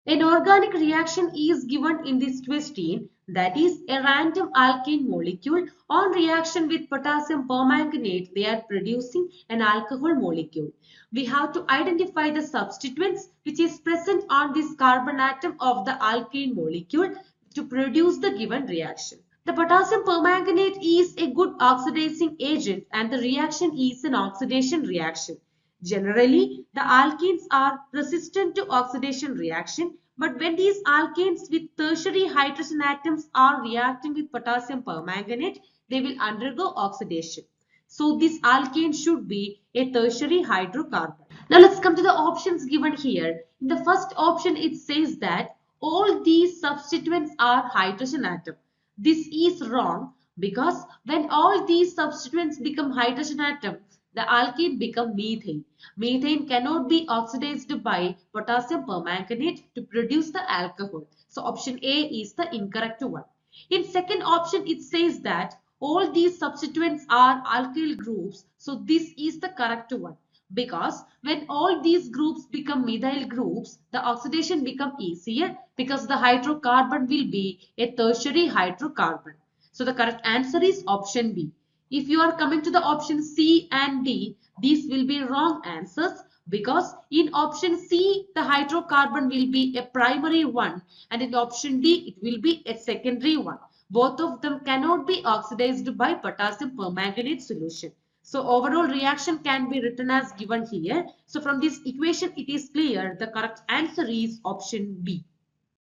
An organic reaction is given in this question, that is a random alkane molecule on reaction with potassium permanganate, they are producing an alcohol molecule. We have to identify the substituents which is present on this carbon atom of the alkane molecule to produce the given reaction. The potassium permanganate is a good oxidizing agent and the reaction is an oxidation reaction. Generally, the alkenes are resistant to oxidation reaction, but when these alkanes with tertiary hydrogen atoms are reacting with potassium permanganate, they will undergo oxidation. So this alkane should be a tertiary hydrocarbon. Now let's come to the options given here. In the first option, it says that all these substituents are hydrogen atom. This is wrong because when all these substituents become hydrogen atoms, the alkene become methane. Methane cannot be oxidized by potassium permanganate to produce the alcohol. So option A is the incorrect one. In second option, it says that all these substituents are alkyl groups. So this is the correct one. Because when all these groups become methyl groups, the oxidation become easier because the hydrocarbon will be a tertiary hydrocarbon. So the correct answer is option B. If you are coming to the option C and D, these will be wrong answers because in option C, the hydrocarbon will be a primary one and in option D, it will be a secondary one. Both of them cannot be oxidized by potassium permanganate solution. So overall reaction can be written as given here. So from this equation, it is clear the correct answer is option B.